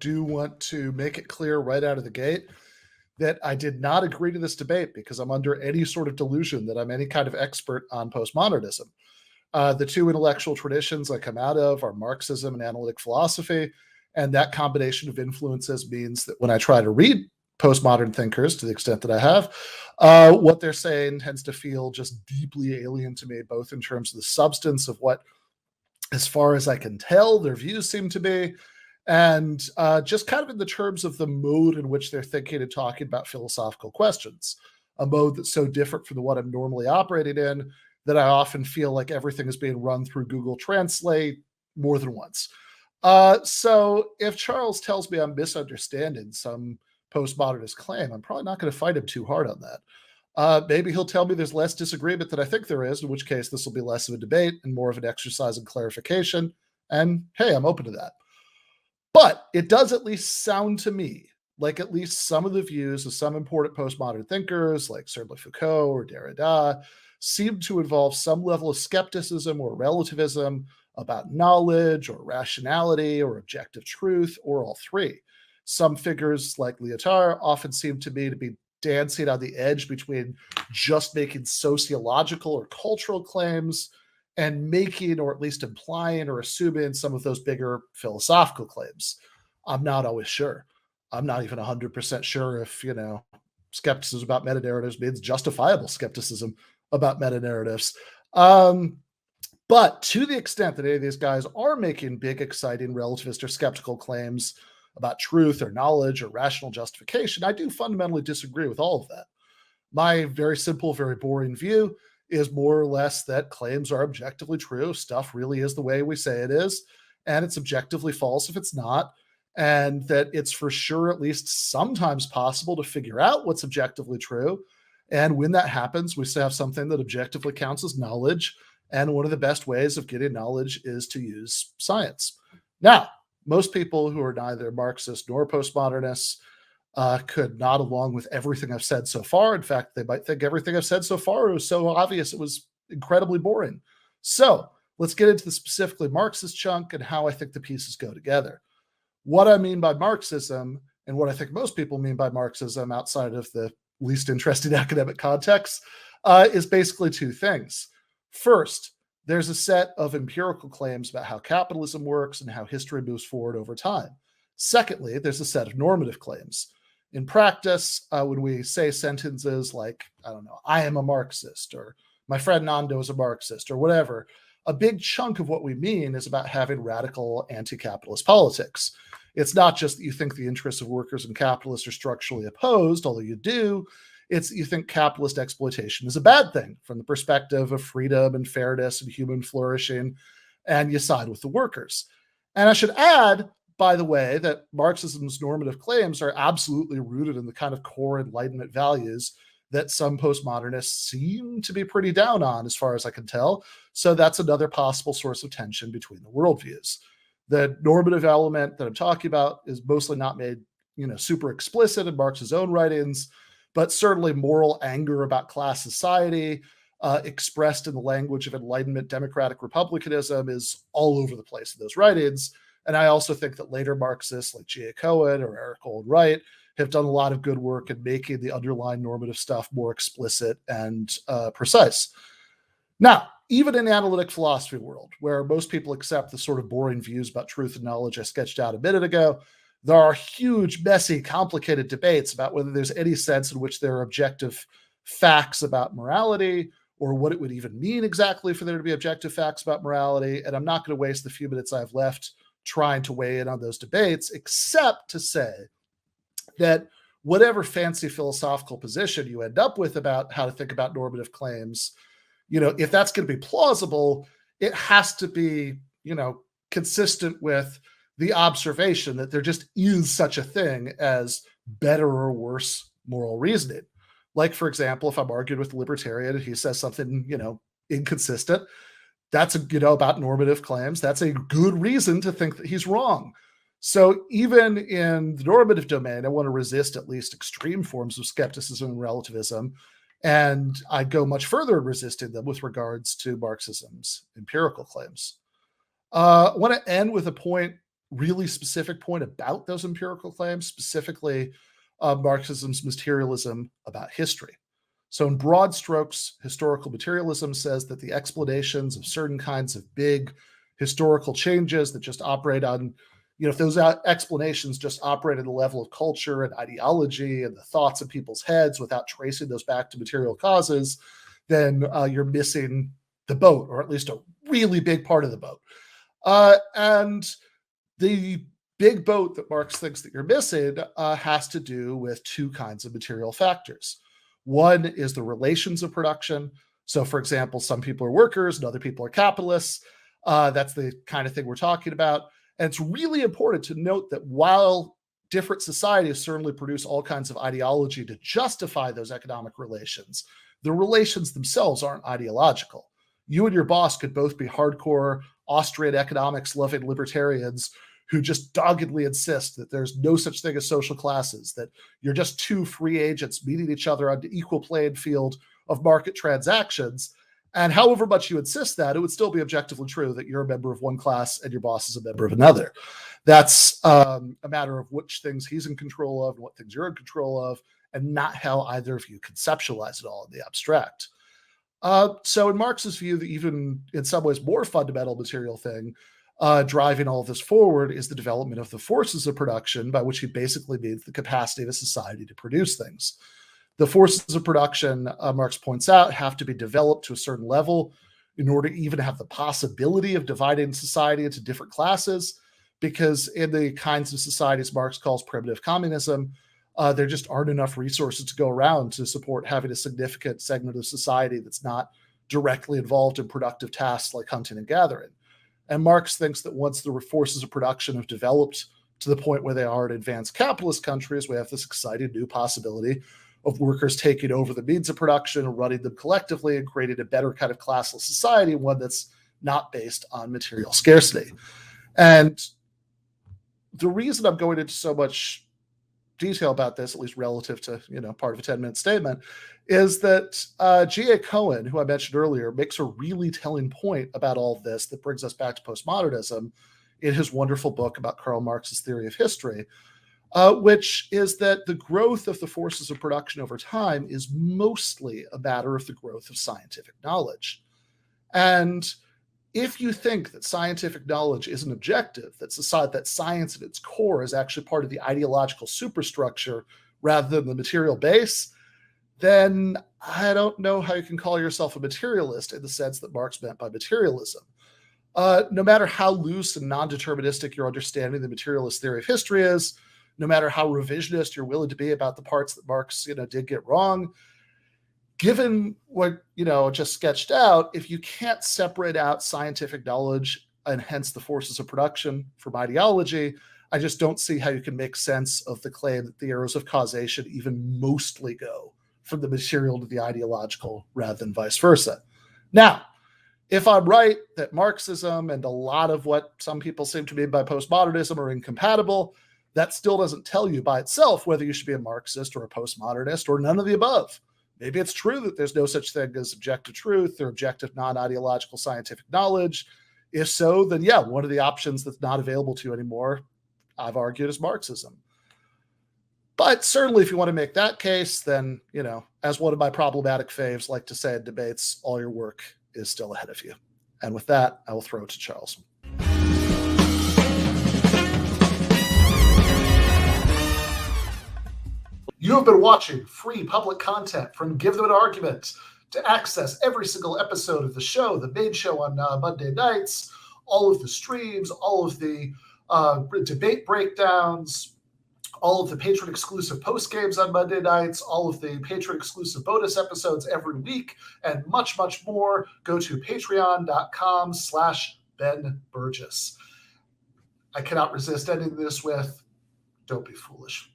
do want to make it clear right out of the gate that I did not agree to this debate because I'm under any sort of delusion that I'm any kind of expert on postmodernism. The two intellectual traditions I come out of are Marxism and analytic philosophy, and that combination of influences means that when I try to read postmodern thinkers, to the extent that I have, what they're saying tends to feel just deeply alien to me, both in terms of the substance of what, as far as I can tell, their views seem to be, and just kind of in the terms of the mode in which they're thinking and talking about philosophical questions, a mode that's so different from the one I'm normally operating in that I often feel like everything is being run through Google Translate more than once. So if Charles tells me I'm misunderstanding some postmodernist claim, I'm probably not going to fight him too hard on that. Maybe he'll tell me there's less disagreement than I think there is, in which case this will be less of a debate and more of an exercise in clarification. And hey, I'm open to that. But it does at least sound to me like at least some of the views of some important postmodern thinkers like Cyril Foucault or Derrida seem to involve some level of skepticism or relativism about knowledge or rationality or objective truth or all three. Some figures like Lyotard often seem to me to be dancing on the edge between just making sociological or cultural claims and making, or at least implying or assuming, some of those bigger philosophical claims. I'm not always sure. I'm not even 100% sure if, skepticism about meta-narratives means justifiable skepticism about meta-narratives. But to the extent that any of these guys are making big, exciting, relativist or skeptical claims about truth or knowledge or rational justification, I do fundamentally disagree with all of that. My very simple, very boring view is more or less that claims are objectively true. Stuff really is the way we say it is, and it's objectively false if it's not, and that it's for sure at least sometimes possible to figure out what's objectively true. And when that happens, we still have something that objectively counts as knowledge. And one of the best ways of getting knowledge is to use science. Now, most people who are neither Marxist nor postmodernists could nod along with everything I've said so far. In fact, they might think everything I've said so far was so obvious it was incredibly boring. So let's get into the specifically Marxist chunk and how I think the pieces go together. What I mean by Marxism, and what I think most people mean by Marxism outside of the least interesting academic context, is basically two things. First, there's a set of empirical claims about how capitalism works and how history moves forward over time. Secondly, there's a set of normative claims. In practice, when we say sentences like, I am a Marxist, or my friend Nando is a Marxist, or whatever, a big chunk of what we mean is about having radical anti-capitalist politics. It's not just that you think the interests of workers and capitalists are structurally opposed, although you do. It's that you think capitalist exploitation is a bad thing from the perspective of freedom and fairness and human flourishing, and you side with the workers. And I should add, by the way, that Marxism's normative claims are absolutely rooted in the kind of core Enlightenment values that some postmodernists seem to be pretty down on, as far as I can tell. So that's another possible source of tension between the worldviews. The normative element that I'm talking about is mostly not made, super explicit in Marx's own writings, but certainly moral anger about class society, expressed in the language of Enlightenment democratic republicanism, is all over the place in those writings. And I also think that later Marxists like G.A. Cohen or Eric Olin Wright have done a lot of good work in making the underlying normative stuff more explicit and precise. Now, even in the analytic philosophy world, where most people accept the sort of boring views about truth and knowledge I sketched out a minute ago, there are huge, messy, complicated debates about whether there's any sense in which there are objective facts about morality, or what it would even mean exactly for there to be objective facts about morality. And I'm not going to waste the few minutes I have left trying to weigh in on those debates, except to say that whatever fancy philosophical position you end up with about how to think about normative claims, if that's going to be plausible, it has to be, consistent with the observation that there just is such a thing as better or worse moral reasoning. Like, for example, if I'm arguing with a libertarian and he says something, inconsistent, that's about normative claims. That's a good reason to think that he's wrong. So even in the normative domain, I want to resist at least extreme forms of skepticism and relativism. And I go much further in resisting them with regards to Marxism's empirical claims. I want to end with a point really specific point about those empirical claims, specifically Marxism's materialism about history. So in broad strokes, historical materialism says that the explanations of certain kinds of big historical changes that just operate on, if those explanations just operate at a level of culture and ideology and the thoughts in people's heads without tracing those back to material causes, then you're missing the boat, or at least a really big part of the boat. And the big boat that Marx thinks that you're missing has to do with two kinds of material factors. One is the relations of production. So, for example, some people are workers and other people are capitalists. That's the kind of thing we're talking about. And it's really important to note that while different societies certainly produce all kinds of ideology to justify those economic relations, the relations themselves aren't ideological. You and your boss could both be hardcore Austrian economics-loving libertarians who just doggedly insist that there's no such thing as social classes, that you're just two free agents meeting each other on the equal playing field of market transactions. And however much you insist that, it would still be objectively true that you're a member of one class and your boss is a member of another. That's a matter of which things he's in control of and what things you're in control of, and not how either of you conceptualize it all in the abstract. So in Marx's view, the even in some ways more fundamental material thing driving all of this forward is the development of the forces of production, by which he basically means the capacity of a society to produce things. The forces of production, Marx points out, have to be developed to a certain level in order to even have the possibility of dividing society into different classes, because in the kinds of societies Marx calls primitive communism, there just aren't enough resources to go around to support having a significant segment of society that's not directly involved in productive tasks like hunting and gathering. And Marx thinks that once the forces of production have developed to the point where they are in advanced capitalist countries, we have this exciting new possibility of workers taking over the means of production and running them collectively and creating a better kind of classless society, one that's not based on material scarcity. And the reason I'm going into so much detail about this, at least relative to, part of a 10-minute statement, is that G.A. Cohen, who I mentioned earlier, makes a really telling point about all of this that brings us back to postmodernism in his wonderful book about Karl Marx's theory of history, which is that the growth of the forces of production over time is mostly a matter of the growth of scientific knowledge. And if you think that scientific knowledge is an objective, that science at its core is actually part of the ideological superstructure rather than the material base, then I don't know how you can call yourself a materialist in the sense that Marx meant by materialism. No matter how loose and non-deterministic your understanding of the materialist theory of history is, no matter how revisionist you're willing to be about the parts that Marx, did get wrong, given what, just sketched out, if you can't separate out scientific knowledge and hence the forces of production from ideology, I just don't see how you can make sense of the claim that the arrows of causation even mostly go from the material to the ideological rather than vice versa. Now, if I'm right that Marxism and a lot of what some people seem to mean by postmodernism are incompatible, that still doesn't tell you by itself whether you should be a Marxist or a postmodernist or none of the above. Maybe it's true that there's no such thing as objective truth or objective non-ideological scientific knowledge. If so, then yeah, one of the options that's not available to you anymore, I've argued, is Marxism. But certainly if you want to make that case, then, as one of my problematic faves like to say in debates, all your work is still ahead of you. And with that, I will throw it to Charles. You have been watching free public content from Give Them an Argument. To access every single episode of the show, the main show on Monday nights, all of the streams, all of the debate breakdowns, all of the patron-exclusive post-games on Monday nights, all of the patron-exclusive bonus episodes every week, and much, much more, go to patreon.com/Ben Burgis. I cannot resist ending this with, don't be foolish.